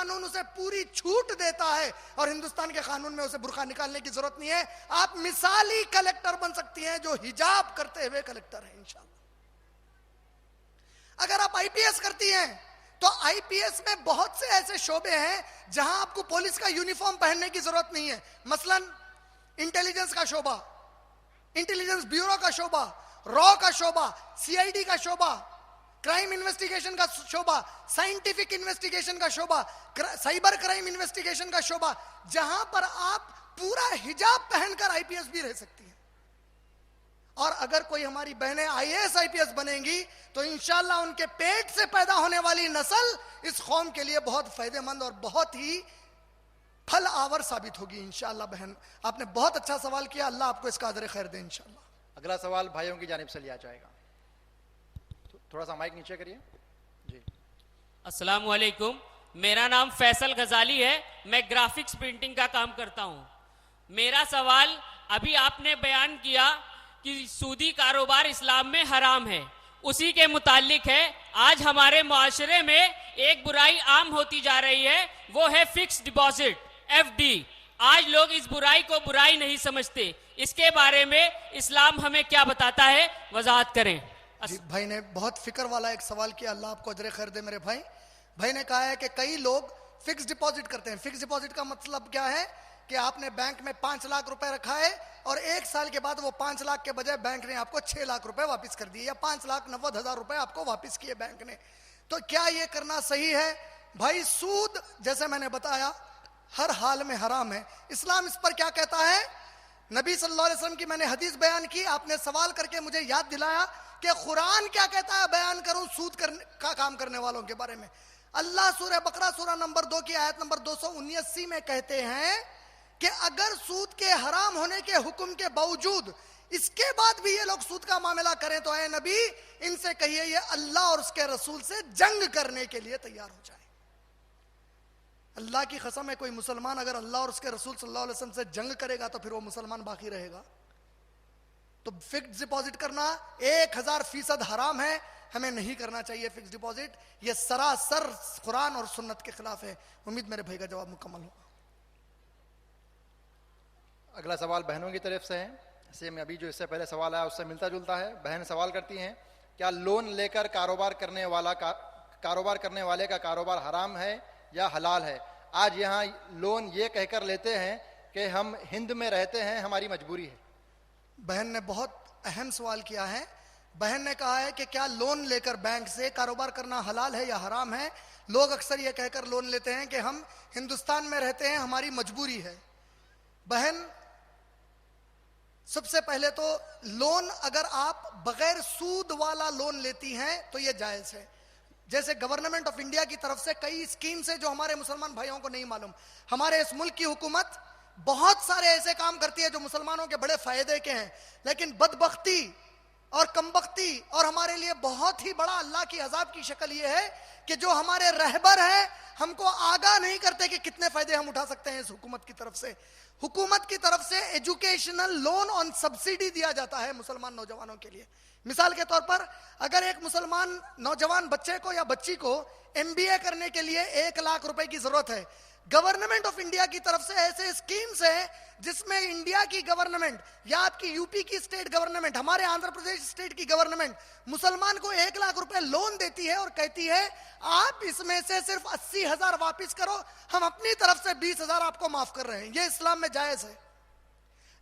कानून उसे पूरी छूट देता है और हिंदुस्तान के कानून में उसे बुर्का निकालने की जरूरत नहीं है। आप मिसाली कलेक्टर बन सकती हैं जो हिजाब करते हुए कलेक्टर है इंशाअल्लाह। अगर आप आईपीएस करती हैं तो आईपीएस में बहुत से ऐसे शोबे हैं जहां आपको पुलिस का यूनिफॉर्म पहनने की जरूरत नहीं है। मसलन इंटेलिजेंस का शोबा, इंटेलिजेंस ब्यूरो का शोबा, रॉ का शोबा, सीआईडी का शोबा, क्राइम इन्वेस्टिगेशन का शोबा, साइंटिफिक इन्वेस्टिगेशन का शोबा, साइबर क्राइम इन्वेस्टिगेशन का शोबा, जहां पर आप पूरा हिजाब पहनकर आईपीएस भी रह सकती हैं। और अगर कोई हमारी बहनें आईएएस आईपीएस बनेंगी तो इंशाअल्लाह उनके पेट से पैदा होने वाली नस्ल इस कौम के लिए बहुत फायदेमंद और बहुत ही फल आवर साबित होगी इंशाअल्लाह। बहन, आपने बहुत अच्छा सवाल किया, अल्लाह आपको इसका अजर खैर दे इंशाअल्लाह। अगला सवाल भाइयों की जानिब से लिया जाएगा। थोड़ा सा माइक नीचे करिए जी। अस्सलाम वालेकुम, मेरा नाम फैसल गजाली है, मैं ग्राफिक्स प्रिंटिंग का काम करता हूं। मेरा सवाल, अभी आपने बयान किया कि सूदी कारोबार इस्लाम में हराम है, उसी के मुतालिक है आज हमारे मुआशरे में एक बुराई आम होती जा रही है, वो है फिक्स डिपॉजिट एफडी। आज लोग इस बुराई को बुराई नहीं समझते, इसके बारे में इस्लाम हमें क्या बताता है, वजाहत करें। भाई ने बहुत फिक्र वाला एक सवाल किया, अल्लाह आपको अजर खैर दे मेरे भाई। भाई ने कहा है कि कई लोग फिक्स डिपॉजिट करते हैं। फिक्स डिपॉजिट का मतलब क्या है कि आपने बैंक में 5 लाख रुपए रखा है और 1 साल के बाद वो 5 लाख के बजाय बैंक ने आपको 6 लाख रुपए वापस कर दिए या 5,90,000 रुपए आपको वापस किए बैंक ने। तो क्या ये करना सही है? भाई सूद जैसे मैंने बताया हर हाल में हराम है। इस्लाम इस पर क्या कहता है? नबी सल्लल्लाहु अलैहि वसल्लम की मैंने हदीस बयान की, आपने सवाल करके मुझे याद दिलाया कि कुरान क्या कहता है, बयान करूं सूद का काम करने वालों के बारे में। अल्लाह सूरह बकरा सूरह नंबर 2 की आयत नंबर 279 में कहते हैं कि अगर सूद के हराम होने के हुक्म के बावजूद इसके बाद भी ये लोग सूद का मामला करें तो ऐ नबी इनसे कहिए ये अल्लाह और उसके रसूल से जंग करने के लिए तैयार हो जाए। अल्लाह की कसम है, कोई मुसलमान अगर अल्लाह और उसके रसूल सल्लल्लाहु अलैहि वसल्लम से जंग करेगा तो फिर वो मुसलमान बाकी रहेगा। तो फिक्स डिपॉजिट करना 1000% हराम है, हमें नहीं करना चाहिए फिक्स डिपॉजिट। ये सरासर कुरान और सुन्नत के खिलाफ है। उम्मीद मेरे भाई का जवाब मुकम्मल होगा। अगला सवाल बहनों की तरफ से है, सेम अभी जो इससे पहले सवाल आया उससे मिलता जुलता है। बहन सवाल करती हैं, क्या लोन लेकर कारोबार करने वाले का कारोबार हराम है या हलाल है? आज यहाँ लोन ये कहकर लेते हैं कि हम हिंद में रहते हैं, हमारी मजबूरी है। बहन ने बहुत अहम सवाल किया है। बहन ने कहा है कि क्या लोन लेकर बैंक से कारोबार करना हलाल है या हराम है। लोग अक्सर ये कहकर लोन लेते हैं कि हम हिंदुस्तान में रहते हैं, हमारी मजबूरी है। बहन, सबसे पहले तो लोन अगर आप बगैर सूद वाला लोन लेती हैं तो यह जायज है। जैसे गवर्नमेंट ऑफ इंडिया की तरफ से कई स्कीम्स है जो हमारे मुसलमान भाइयों को नहीं मालूम। हमारे इस मुल्क की हुकूमत बहुत सारे ऐसे काम करती है जो मुसलमानों के बड़े फायदे के हैं, लेकिन बदबख्ती और कमबख्ती और हमारे लिए बहुत ही बड़ा अल्लाह की अजाब की शक्ल यह है कि जो हमारे रहबर हैं हमको आगाह नहीं करते कि कितने फायदे हम उठा सकते हैं इस हुकूमत की तरफ से। हुकूमत की तरफ से एजुकेशनल लोन ऑन सब्सिडी दिया जाता है मुसलमान नौजवानों के लिए। मिसाल के तौर पर अगर एक मुसलमान नौजवान बच्चे को या बच्ची को एमबीए करने के लिए 1 लाख रुपए की जरूरत है, गवर्नमेंट ऑफ इंडिया की तरफ से ऐसे स्कीम्स है जिसमें इंडिया की गवर्नमेंट या आपकी यूपी की स्टेट गवर्नमेंट, हमारे आंध्र प्रदेश स्टेट की गवर्नमेंट मुसलमान को 1 लाख रुपए लोन देती है और कहती है आप इसमें से सिर्फ 80,000 वापिस करो, हम अपनी तरफ से 20,000 आपको माफ कर रहे हैं। यह इस्लाम में जायज है।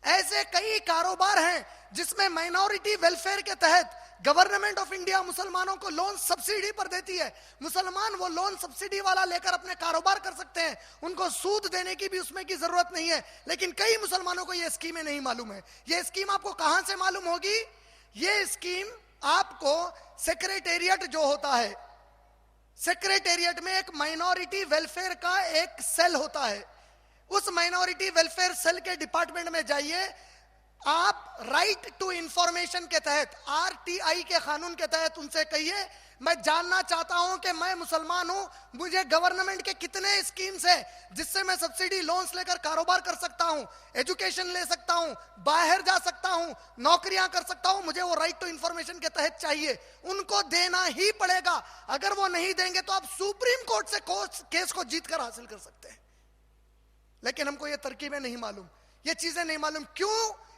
ऐसे कई कारोबार हैं जिसमें माइनॉरिटी वेलफेयर के तहत गवर्नमेंट ऑफ इंडिया मुसलमानों को लोन सब्सिडी पर देती है। मुसलमान वो लोन सब्सिडी वाला लेकर अपने कारोबार कर सकते हैं, उनको सूद देने की भी उसमें की जरूरत नहीं है। लेकिन कई मुसलमानों को ये स्कीमें नहीं मालूम है। ये स्कीम आपको कहां से मालूम होगी? ये स्कीम आपको सेक्रेटेरिएट जो होता है, सेक्रेटेरिएट में एक माइनॉरिटी वेलफेयर का एक सेल होता है, उस माइनॉरिटी वेलफेयर सेल के डिपार्टमेंट में जाइए। आप राइट टू इंफॉर्मेशन के तहत, आरटीआई के कानून के तहत उनसे कहिए मैं जानना चाहता हूं कि मैं मुसलमान हूं, मुझे गवर्नमेंट के कितने स्कीम्स है जिससे मैं सब्सिडी लोन्स लेकर कारोबार कर सकता हूं, एजुकेशन ले सकता हूं, बाहर जा सकता हूं, नौकरियां कर सकता हूं, मुझे वो राइट टू इंफॉर्मेशन के तहत चाहिए, उनको देना ही पड़ेगा। अगर वो नहीं देंगे तो आप सुप्रीम कोर्ट से केस को जीत कर हासिल कर सकते हैं। लेकिन हमको ये तरकीबें नहीं मालूम, ये चीजें नहीं मालूम। क्यों?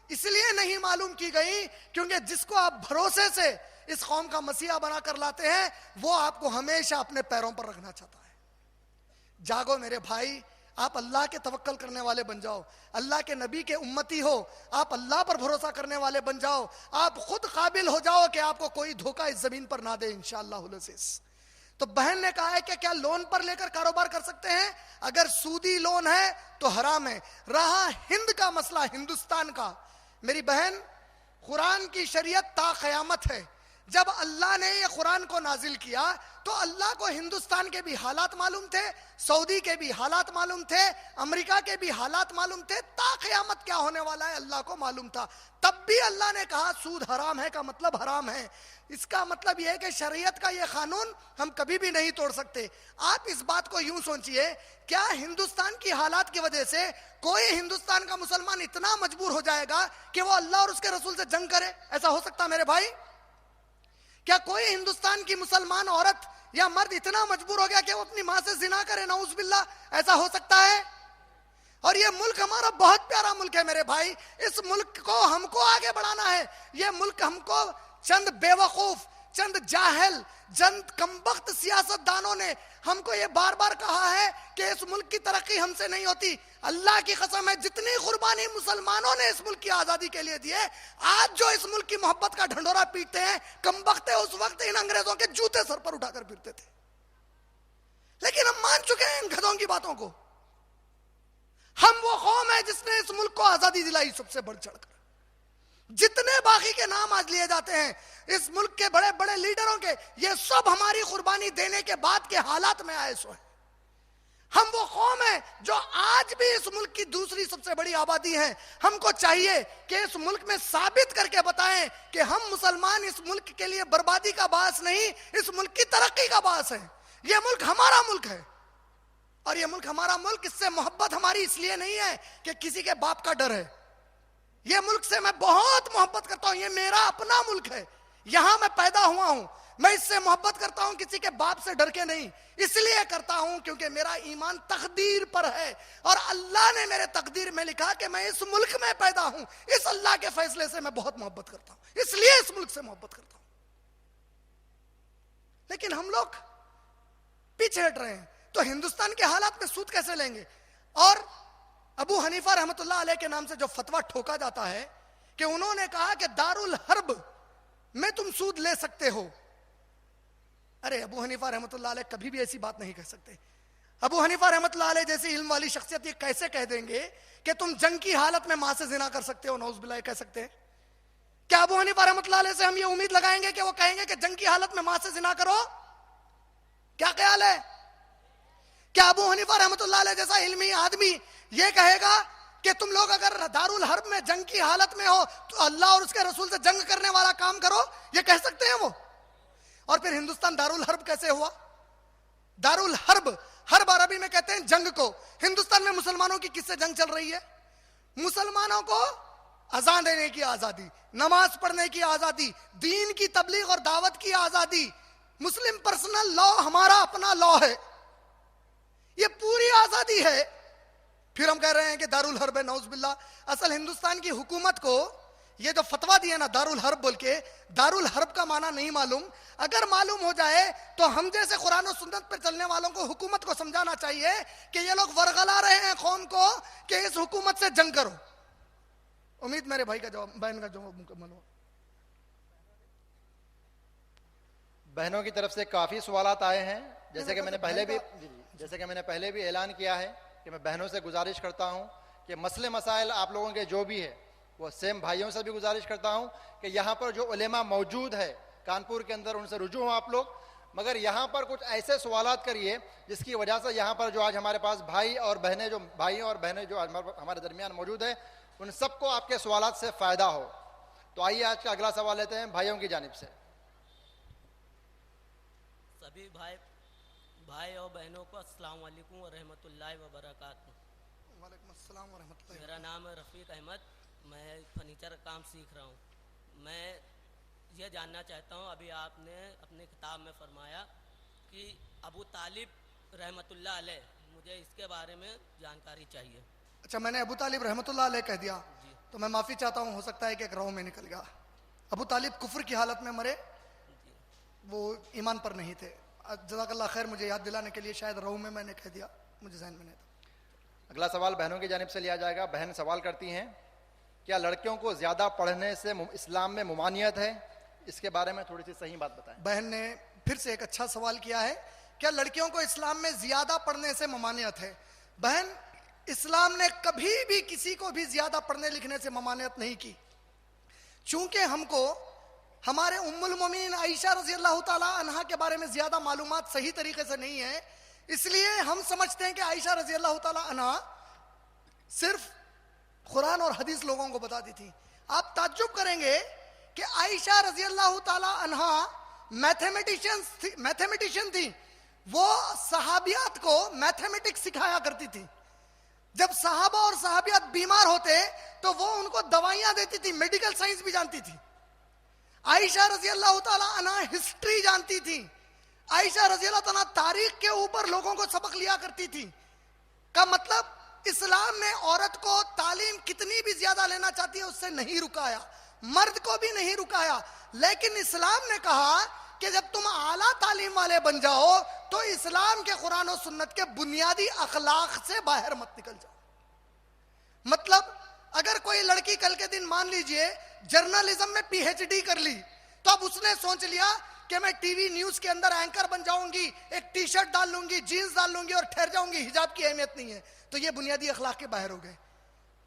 इसलिए नहीं मालूम की गई क्योंकि जिसको आप भरोसे से इस कौम का मसीहा बनाकर लाते हैं वो आपको हमेशा अपने पैरों पर रखना चाहता है। जागो मेरे भाई, आप अल्लाह के तवक्कल करने वाले बन जाओ, अल्लाह के नबी के उम्मती हो, आप अल्लाह पर भरोसा करने वाले बन जाओ, आप खुद काबिल हो जाओ कि आपको कोई धोखा इस जमीन पर ना दे इंशाअल्लाह। तो बहन ने कहा है कि क्या लोन पर लेकर कारोबार कर सकते हैं? अगर सूदी लोन है तो हराम है। रहा हिंद का मसला, हिंदुस्तान का, मेरी बहन, कुरान की शरीयत ता क़यामत है। जब अल्लाह ने ये कुरान को नाजिल किया तो अल्लाह को हिंदुस्तान के भी हालात मालूम थे, सऊदी के भी हालात मालूम थे, अमेरिका के भी हालात मालूम थे, ता क़यामत क्या होने वाला है अल्लाह को मालूम था। तब भी अल्लाह ने कहा सूद हराम है का मतलब हराम है। इसका मतलब यह है कि शरीयत का यह कानून हम कभी भी नहीं तोड़ सकते। आप इस बात को यूं सोचिए, क्या हिंदुस्तान की हालात की वजह से कोई हिंदुस्तान का मुसलमान इतना मजबूर हो जाएगा कि वो अल्लाह और उसके रसूल से जंग करे? ऐसा हो सकता मेरे भाई? क्या कोई हिंदुस्तान की मुसलमान औरत या मर्द इतना मजबूर हो गया कि वो अपनी मां से जिना करे? नाउज़ बिल्लाह, ऐसा हो सकता है? और ये मुल्क हमारा बहुत प्यारा मुल्क है मेरे भाई, इस मुल्क को हमको आगे बढ़ाना है। ये मुल्क हमको चंद बेवकूफ, चंद जाहिल, चंद कमबख्त सियासतदानों ने हमको ये बार बार कहा है कि इस मुल्क की तरक्की हमसे नहीं होती। अल्लाह की कसम है, जितनी कुर्बानी मुसलमानों ने इस मुल्क की आजादी के लिए दी है, आज जो इस मुल्क की मोहब्बत का ढंढोरा पीटते हैं, कमबख्त उस वक्त इन अंग्रेजों के जूते सर पर उठाकर फिरते थे। लेकिन हम मान चुके हैं इन गधों की बातों को। हम वो कौम है जिसने इस मुल्क को आजादी दिलाई सबसे बढ़ चढ़कर। जितने बाकी के नाम आज लिए जाते हैं इस मुल्क के बड़े बड़े लीडरों के, ये सब हमारी कुर्बानी देने के बाद के हालात में आए सो हैं। हम वो कौम है जो आज भी इस मुल्क की दूसरी सबसे बड़ी आबादी है। हमको चाहिए कि इस मुल्क में साबित करके बताएं कि हम मुसलमान इस मुल्क के लिए बर्बादी का बास नहीं, इस मुल्क की तरक्की का बास है। ये मुल्क हमारा मुल्क है और ये मुल्क हमारा मुल्क, इससे मोहब्बत हमारी इसलिए नहीं है कि किसी के बाप का डर है। ये मुल्क से मैं बहुत मोहब्बत करता हूं, ये मेरा अपना मुल्क है, यहां मैं पैदा हुआ हूं। मैं इससे मोहब्बत करता हूं किसी के बाप से डर के नहीं, इसलिए करता हूं क्योंकि मेरा ईमान तकदीर पर है और अल्लाह ने मेरे तकदीर में लिखा कि मैं इस मुल्क में पैदा हूं। इस अल्लाह के फैसले से मैं बहुत मोहब्बत करता हूं, इसलिए इस मुल्क से मोहब्बत करता हूं। लेकिन हम लोग पीछे हट रहे हैं। तो हिंदुस्तान के हालात में सूद कैसे लेंगे? और अबू हनीफा रहमतुल्लाह अलैह के नाम से जो फतवा ठोका जाता है कि उन्होंने कहा कि दारुल हर्ब में तुम सूद ले सकते हो। अरे अबू हनीफा रहमतुल्लाह अलैह कभी भी ऐसी बात नहीं कह सकते। अबू हनीफा रहमतुल्लाह अलैह जैसी इल्म वाली शख्सियत ये कैसे कह देंगे कि तुम जंग की हालत में मां से जिना कर सकते हो? नौज़ बिल्लाह, कह सकते हैं क्या अबू हनीफा रहमतुल्लाह अलैह से हम ये उम्मीद लगाएंगे कि वो कहेंगे कि जंग की हालत में मां से जिना करो? क्या ख्याल है? क्या अबू हनीफा रहमतुल्लाह अलैह जैसा इल्मी आदमी ये कहेगा कि तुम लोग अगर दारुल हर्ब में जंग की हालत में हो तो अल्लाह और उसके रसूल से जंग करने वाला काम करो? ये कह सकते हैं वो? और फिर हिंदुस्तान दारुल हर्ब कैसे हुआ? दारुल हर्ब, हर्ब अरबी में कहते हैं जंग को। हिंदुस्तान में मुसलमानों की किससे जंग चल रही है? मुसलमानों को अजान देने की आजादी, नमाज पढ़ने की आजादी, दीन की तबलीग और दावत की आजादी, मुस्लिम पर्सनल लॉ हमारा अपना लॉ है, ये पूरी आजादी है। फिर हम कह रहे हैं कि दारुल हर्ब है। नौज़ बिल्लाह। असल हिंदुस्तान की हुकूमत को ये जो फतवा दिया ना दारुल हर्ब बोल के, दारुल हर्ब का माना नहीं मालूम। अगर मालूम हो जाए तो हम जैसे कुरान और सुन्नत पर चलने वालों को हुकूमत को समझाना चाहिए कि ये लोग वरगला रहे हैं कौम को कि इस हुकूमत से जंग करो। उम्मीद मेरे भाई का जवाब, बहन का जवाब मुकम्मल हो। बहनों की तरफ से काफी सवालात आए हैं। जैसे कि मैंने पहले भी ऐलान किया है कि मैं बहनों से गुजारिश करता हूं कि मसले मसाइल आप लोगों के जो भी है वो सेम भाइयों से भी गुजारिश करता हूं कि यहाँ पर जो उलेमा मौजूद है कानपुर के अंदर उनसे रुजू हो आप लोग, मगर यहाँ पर कुछ ऐसे सवालात करिए जिसकी वजह से यहाँ पर जो आज हमारे पास भाई और बहनें जो हमारे दरमियान मौजूद है उन सबको आपके सवालात से फ़ायदा हो। तो आइए आज का अगला सवाल लेते हैं भाइयों की जानिब से। सभी भाई और बहनों को अस्सलाम वालेकुम व रहमतुल्लाहि व बरकातहू। वालेकुम अस्सलाम व रहमतुल्लाहि। मेरा नाम है रफ़ीक अहमद, मैं फर्नीचर का काम सीख रहा हूँ। मैं ये जानना चाहता हूँ, अभी आपने अपनी किताब में फरमाया कि अबू तालिब रहमतुल्लाह अलैह, मुझे इसके बारे में जानकारी चाहिए। अच्छा, मैंने अबू तालिब रहमतुल्लाह अलैह कह दिया तो मैं माफी चाहता हूँ, हो सकता है कि एक राह में निकल गया। अबू तालिब कुफ्र की हालत में मरे, वो ईमान पर नहीं थे। जज़ाकल्लाह खैर, मुझे याद दिलाने के लिए, शायद राह में मैंने कह दिया, मुझे ज़हन में नहीं था। अगला सवाल बहनों की जानिब से लिया जाएगा। बहन सवाल करती हैं, क्या लड़कियों को ज्यादा पढ़ने से इस्लाम में मुमानियत है? इसके बारे में थोड़ी सी सही बात बताएं। बहन ने फिर से एक अच्छा सवाल किया है, क्या लड़कियों को इस्लाम में ज्यादा पढ़ने से ममानियत है? बहन, इस्लाम ने कभी भी किसी को भी ज्यादा पढ़ने लिखने से ममानियत नहीं की। चूंकि हमको हमारे उम्मुल मोमिनीन आयशा रजी अल्लाह ताला अन्हा के बारे में ज्यादा मालूमात सही तरीके से नहीं है, इसलिए हम समझते हैं कि आयशा रजी अल्लाह ताला अन्हा सिर्फ कुरान और हदीस लोगों को बता दी थी। आप ताज्जुब करेंगे कि आयशा रजी अल्लाह ताला अन्हा मैथमेटिशियन थी। वो सहाबियात को मैथमेटिक्स सिखाया करती थी। जब सहाबा और सहाबियात बीमार होते तो वो उनको दवाइयां देती थी, मेडिकल साइंस भी जानती थी। आयशा रजी अल्लाह ताला अन्हा हिस्ट्री जानती थी। आयशा रजी अल्लाह ताला तारीख के ऊपर लोगों को सबक लिया करती थी। का मतलब इस्लाम ने औरत को तालीम कितनी भी ज्यादा लेना चाहती है उससे नहीं रुकाया, मर्द को भी नहीं रुकाया। लेकिन इस्लाम ने कहा कि जब तुम आला तालीम वाले बन जाओ तो इस्लाम के कुरान और सुन्नत के बुनियादी अखलाक से बाहर मत निकल जाओ। मतलब अगर कोई लड़की कल के दिन मान लीजिए जर्नलिज्म में पीएचडी कर ली, तो अब उसने सोच लिया कि मैं टीवी न्यूज के अंदर एंकर बन जाऊंगी, एक टी शर्ट डाल लूंगी, जीन्स डाल लूंगी और ठहर जाऊंगी, हिजाब की अहमियत नहीं है, तो ये बुनियादी अखलाक के बाहर हो गए।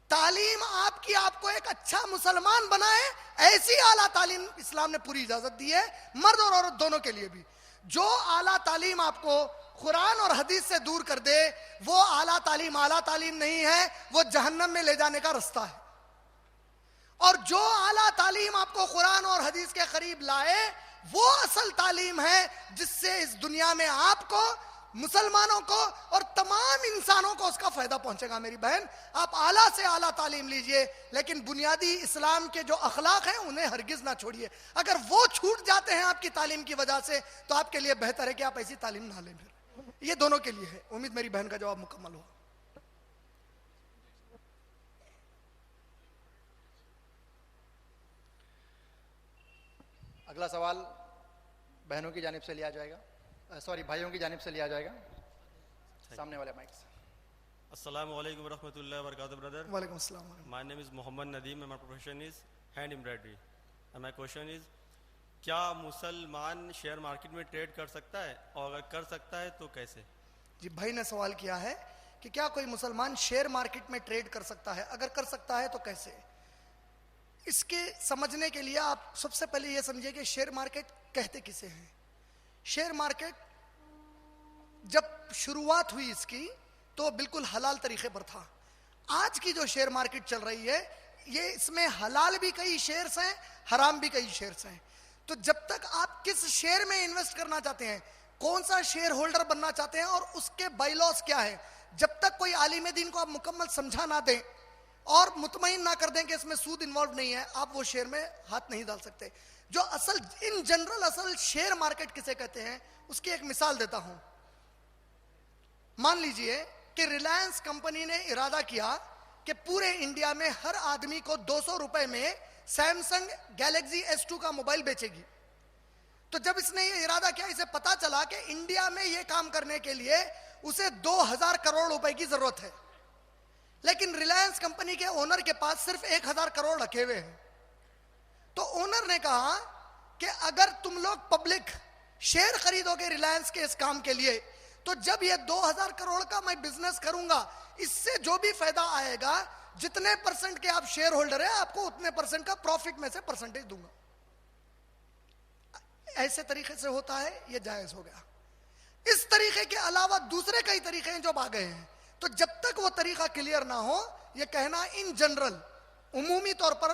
तालीम आपकी आपको एक अच्छा मुसलमान बनाए, ऐसी आला तालीम इस्लाम ने पूरी इजाजत दी है, मर्द और औरत दोनों के लिए भी। जो आला तालीम आपको कुरान और हदीस से दूर कर दे, वो आला तालीम नहीं है, वो जहन्नम में ले जाने का रास्ता है। और जो आला तालीम आपको कुरान और हदीस के करीब लाए, वो असल तालीम है जिससे इस दुनिया में आपको, मुसलमानों को और तमाम इंसानों को उसका फायदा पहुंचेगा। मेरी बहन, आप आला से आला तालीम लीजिए, लेकिन बुनियादी इस्लाम के जो अखलाक हैं उन्हें हरगिज ना छोड़िए। अगर वो छूट जाते हैं आपकी तालीम की वजह से, तो आपके लिए बेहतर है कि आप ऐसी तालीम ना लें। फिर ये दोनों के लिए है। उम्मीद मेरी बहन का जवाब मुकम्मल हुआ। अगला सवाल बहनों की जानिब से लिया जाएगा, सॉरी भाइयों की जानिब से लिया जाएगा। सामने वाले माइक से। Assalamu alaikum warahmatullahi wabarakatuh, brother. वालेकुम अस्सलाम। My name is Muhammad Nadeem and my profession is hand embroidery. And my question is, क्या मुसलमान शेयर मार्केट में ट्रेड कर सकता है, और अगर कर सकता है तो कैसे? जी, भाई ने सवाल किया है कि क्या कोई मुसलमान शेयर मार्केट में ट्रेड कर सकता है, अगर कर सकता है तो कैसे। इसके समझने के लिए आप सबसे पहले यह समझिए कि शेयर मार्केट कहते किसे हैं। शेयर मार्केट जब शुरुआत हुई इसकी तो बिल्कुल हलाल तरीके पर था। आज की जो शेयर मार्केट चल रही है, ये इसमें हलाल भी कई शेयर्स हैं, हराम भी कई शेयर्स हैं। तो जब तक आप किस शेयर में इन्वेस्ट करना चाहते हैं, कौन सा शेयर होल्डर बनना चाहते हैं और उसके बाइलॉस क्या है, जब तक कोई आलिम दीन को आप मुकम्मल समझा ना दें और मुतमईन ना कर दें कि इसमें सूद इन्वॉल्व नहीं है, आप वो शेयर में हाथ नहीं डाल सकते। जो असल इन जनरल असल शेयर मार्केट किसे कहते हैं, उसकी एक मिसाल देता हूं। मान लीजिए कि रिलायंस कंपनी ने इरादा किया कि पूरे इंडिया में हर आदमी को 200 रुपए में सैमसंग गैलेक्सी S2 का मोबाइल बेचेगी। तो जब इसने ये इरादा किया, इसे पता चला कि इंडिया में ये काम करने के लिए उसे 2000 करोड़ रुपए की जरूरत है, लेकिन रिलायंस कंपनी के ओनर के पास सिर्फ 1000 करोड़ रखे हुए हैं। तो ओनर ने कहा कि अगर तुम लोग पब्लिक शेयर खरीदोगे रिलायंस के इस काम के लिए, तो जब ये 2000 करोड़ का मैं बिजनेस करूंगा, इससे जो भी फायदा आएगा, जितने परसेंट के आप शेयर होल्डर है, आपको उतने परसेंट का प्रॉफिट में से परसेंटेज दूंगा। ऐसे तरीके से होता है, ये जायज हो गया। इस तरीके के अलावा दूसरे कई तरीके हैं जो आ गए हैं। तो जब तक वो तरीका क्लियर ना हो, ये कहना इन जनरल उमूमी तौर पर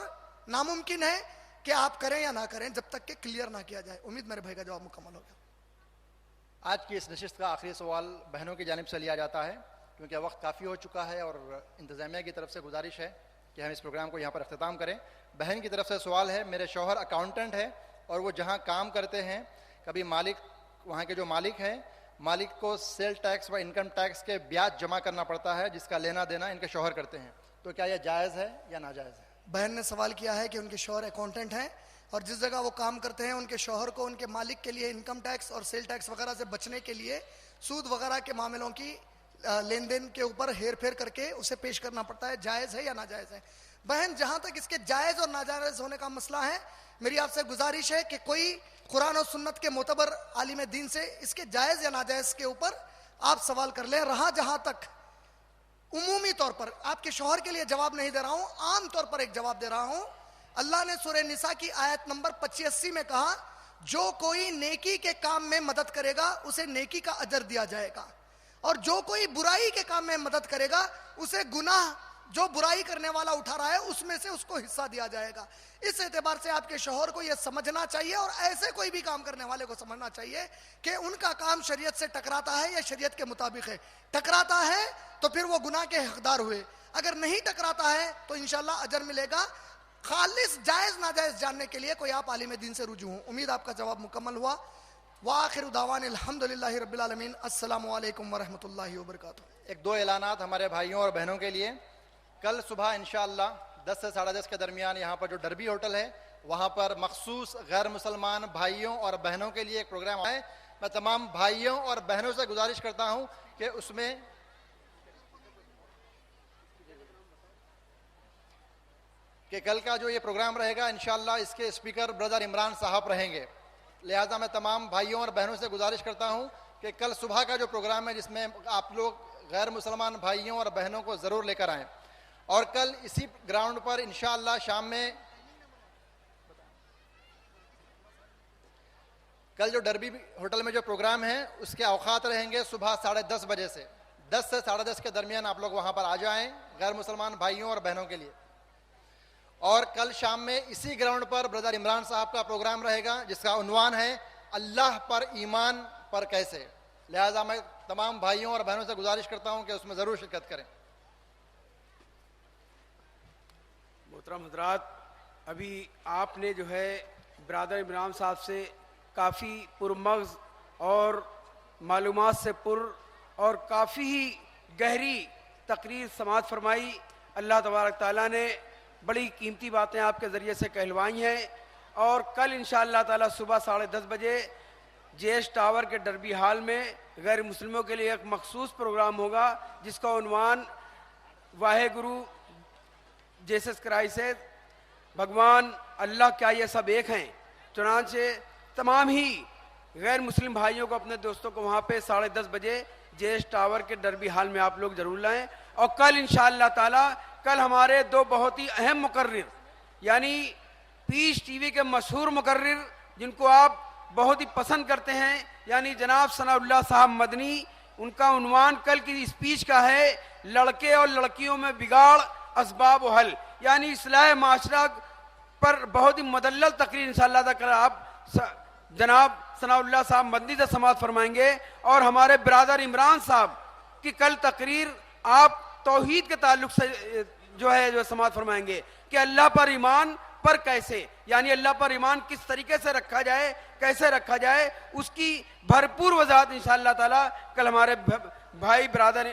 नामुमकिन है कि आप करें या ना करें, जब तक कि क्लियर ना किया जाए। उम्मीद मेरे भाई का जवाब मुकम्मल हो गया। आज की इस नशिस्त का आखिरी सवाल बहनों की जानिब से लिया जाता है, क्योंकि वक्त काफ़ी हो चुका है और इंतज़ामिया की तरफ से गुजारिश है कि हम इस प्रोग्राम को यहाँ पर अख्ताम करें। बहन की तरफ से सवाल है, मेरे शौहर अकाउंटेंट है और वो जहाँ काम करते हैं कभी मालिक, वहाँ के जो मालिक हैं, मालिक को सेल टैक्स व इनकम टैक्स के ब्याज जमा करना पड़ता है जिसका लेना देना इनके शौहर करते हैं, तो क्या यह जायज़ है या नाजायज़ है? बहन ने सवाल किया है कि उनके शौहर अकाउंटेंट हैं और जिस जगह वो काम करते हैं उनके शौहर को उनके मालिक के लिए इनकम टैक्स और सेल टैक्स वगैरह से बचने के लिए सूद वगैरह के मामलों की लेन देन के ऊपर हेर फेर करके उसे पेश करना पड़ता है, जायज़ है या नाजायज़ है? बहन, जहां तक इसके जायज़ और नाजायज़ होने का मसला है, मेरी आपसे गुजारिश है कि कोई कुरान और सुन्नत के मोतबर आलिम दीन से इसके जायज़ या नाजायज़ के ऊपर आप सवाल कर लें। रहा जहां तक उमूमी तौर पर, आपके शौहर के लिए जवाब नहीं दे रहा हूं, आम तौर पर एक जवाब दे रहा हूं। अल्लाह ने सूरह निसा की आयत नंबर 85 में कहा, जो कोई नेकी के काम में मदद करेगा उसे नेकी का अजर दिया जाएगा और जो कोई बुराई के काम में मदद करेगा उसे गुनाह जो बुराई करने वाला उठा रहा है उसमें से उसको हिस्सा दिया जाएगा। इस एतबार से आपके शौहर को यह समझना चाहिए और ऐसे कोई भी काम करने वाले को समझना चाहिए कि उनका काम शरीयत से टकराता है या शरीयत के मुताबिक है। टकराता है तो फिर वो गुनाह के हकदार हुए, अगर नहीं टकराता है तो इंशाल्लाह अजर मिलेगा। खालिस जायज नाजायज जानने के लिए कोई आप आलिम दीन से रुजू हो। उम्मीद आपका जवाब मुकम्मल हुआ। वाखिर दावान अल्हम्दुलिल्लाहि रब्बिल आलमीन। अस्सलामु अलैकुम व रहमतुल्लाहि व बरकातुहू। एक दो ऐलानात हमारे भाइयों और बहनों के लिए। कल सुबह इंशाअल्लाह 10 से 10:30 के दरमियान यहाँ पर जो डरबी होटल है वहाँ पर मखसूस गैर मुसलमान भाइयों और बहनों के लिए एक प्रोग्राम है। मैं तमाम भाइयों और बहनों से गुजारिश करता हूँ कि उसमें कल का जो ये प्रोग्राम रहेगा इंशाअल्लाह इसके स्पीकर ब्रदर इमरान साहब रहेंगे। लिहाजा मैं तमाम भाइयों और बहनों से गुजारिश करता हूँ कि कल सुबह का जो प्रोग्राम है जिसमें आप लोग गैर मुसलमान भाइयों और बहनों को ज़रूर लेकर आएँ। और कल इसी ग्राउंड पर इंशाअल्लाह शाम में कल जो डरबी होटल में जो प्रोग्राम है उसके औकात रहेंगे सुबह 10:30 बजे से 10 से 10:30 के दरमियान आप लोग वहाँ पर आ जाएं गैर मुसलमान भाइयों और बहनों के लिए। और कल शाम में इसी ग्राउंड पर ब्रदर इमरान साहब का प्रोग्राम रहेगा जिसका उन्वान है अल्लाह पर ईमान पर कैसे। लिहाजा मैं तमाम भाइयों और बहनों से गुजारिश करता हूं कि उसमें ज़रूर शिरकत करें। मोहतरम हज़रात, अभी आपने जो है ब्रदर इमरान साहब से काफ़ी पुरमग़ज़ और मालूमात से पुर और काफ़ी ही गहरी तकरीर समाअत फरमाई। अल्लाह तबारक ताला ने बड़ी कीमती बातें आपके ज़रिए से कहलवाई हैं। और कल इंशाअल्लाह ताला सुबह 10:30 बजे जेएस टावर के डरबी हाल में गैर मुस्लिमों के लिए एक मखसूस प्रोग्राम होगा जिसका उन्वान वाहे गुरु जीसस क्राइस्ट है, भगवान अल्लाह क्या ये सब एक हैं। चुनांचे तमाम ही गैर मुस्लिम भाइयों को, अपने दोस्तों को वहाँ पे 10:30 बजे जेएस टावर के डरबी हाल में आप लोग ज़रूर लाएं। और कल इंशाअल्लाह ताला कल हमारे दो बहुत ही अहम मुकर्रिर यानी पीस टीवी के मशहूर मुकर्रिर जिनको आप बहुत ही पसंद करते हैं यानी जनाब सनाउल्लाह साहब मदनी, उनका उन्वान कल की स्पीच का है लड़के और लड़कियों में बिगाड़ असबाब व हल, यानी इस्लाह माशरा पर बहुत ही मुदल्लल तकरीर इंशाअल्लाह ताला आप जनाब सनाउल्लाह साहब मदनी से समाअत फरमाएंगे। और हमारे ब्रदर इमरान साहब की कल तकरीर आप तौहीद के ताल्लुक से जो समाअत फरमाएंगे कि अल्लाह पर ईमान पर कैसे, यानी अल्लाह पर ईमान किस तरीके से रखा जाए, कैसे रखा जाए, उसकी भरपूर वजाहत इंशाअल्लाह ताला कल हमारे भाई ब्रदर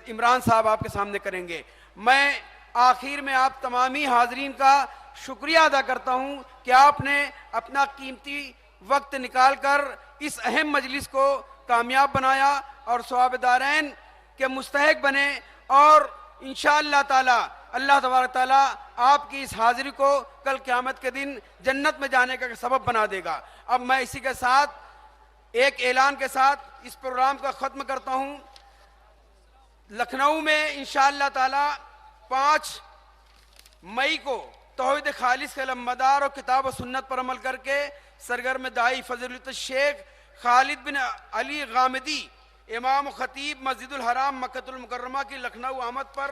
इमरान साहब आपके सामने करेंगे। मैं आखिर में आप तमामी हाजरीन का शुक्रिया अदा करता हूँ कि आपने अपना कीमती वक्त निकाल कर इस अहम मजलिस को कामयाब बनाया और सवाबदारैन के मुस्तहिक बने। और इंशाअल्लाह ताला अल्लाह तबारक ताला आपकी इस हाजिरी को कल क़यामत के दिन जन्नत में जाने का सबब बना देगा। अब मैं इसी के साथ एक ऐलान के साथ इस प्रोग्राम का ख़त्म करता हूँ। लखनऊ में इंशाअल्लाह ताला 5 मई को तौहीद खालिस के लम्बदार और किताब व सुन्नत पर अमल करके सरगर्म दाई फज़ीलत शेख खालिद बिन अली गामिदी इमाम खतीब मस्जिदुल हराम मक्कतुल मुकर्रमा की लखनऊ आमद पर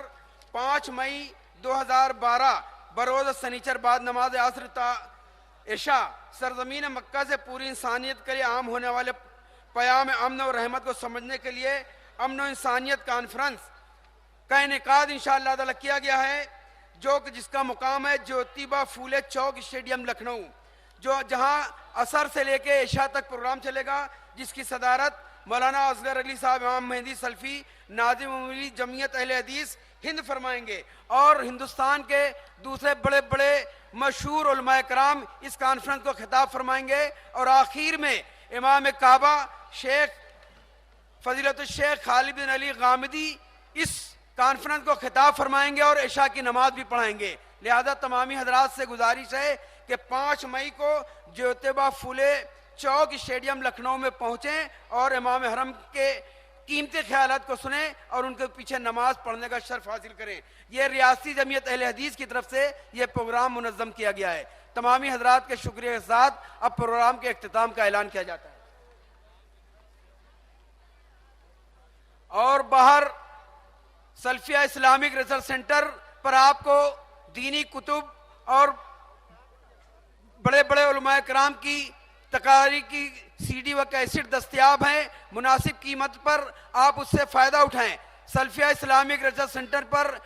5 मई 2012 बरोज़ सनीचर बाद नमाज असर ता इशा सरजमीन मक्का से पूरी इंसानियत के लिए आम होने वाले प्याम अमन और रहमत को समझने के लिए अमन और इंसानियत कॉन्फ्रेंस का इनेकाद इंशाअल्लाह ताला किया गया है, जो कि जिसका मुकाम है ज्योतिबा फूले चौक स्टेडियम लखनऊ, जो जहां असर से लेके इशा तक प्रोग्राम चलेगा, जिसकी सदारत मौलाना असगर अली साहब इमाम मेहदी सल्फी नाजिम उमरी जमीयत अहले हदीस हिंद फरमाएंगे। और हिंदुस्तान के दूसरे बड़े बड़े मशहूर उलमाए कराम इस कॉन्फ्रेंस को खिताब फरमाएंगे। और आखिर में इमाम काबा शेख फजीलत शेख खालिद बिन अली गामिदी इस कॉन्फ्रेंस को खिताब फरमाएंगे और इशा की नमाज भी पढ़ाएंगे। लिहाजा तमामी हजरात से गुजारिश है कि 5 मई को ज्योतिबा फूले चौक स्टेडियम लखनऊ में पहुंचें और इमाम हरम के कीमती ख्यालात को सुने और उनके पीछे नमाज पढ़ने का शर्फ हासिल करें। यह रियासती जमीयत अहले हदीस की तरफ से यह प्रोग्राम मुनज़्ज़म किया गया है। तमामी हजरात के शुक्रिया के साथ अब प्रोग्राम के इख्तिताम का ऐलान किया जाता है। और बाहर सल्फिया इस्लामिक रिसर्च सेंटर पर आपको दीनी कुतुब और बड़े बड़े उलमाए कराम की तकारीर की सीडी व कैसेट दस्तयाब हैं। मुनासिब कीमत पर आप उससे फ़ायदा उठाएं। सल्फिया इस्लामिक रिसर्च सेंटर पर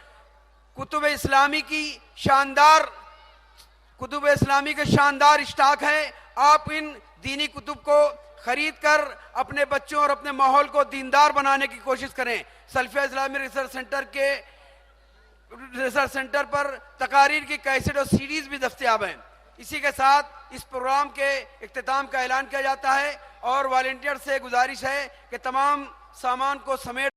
कुतुब इस्लामी की शानदार स्टॉक है। आप इन दीनी कुतुब को खरीद कर अपने बच्चों और अपने माहौल को दीनदार बनाने की कोशिश करें। सल्फिया इस्लामिक रिसर्च सेंटर पर तकारीर की कैसेट और सीडीज भी दस्तयाब हैं। इसी के साथ इस प्रोग्राम के इख्तिताम का ऐलान किया जाता है और वॉलंटियर से गुजारिश है कि तमाम सामान को समेट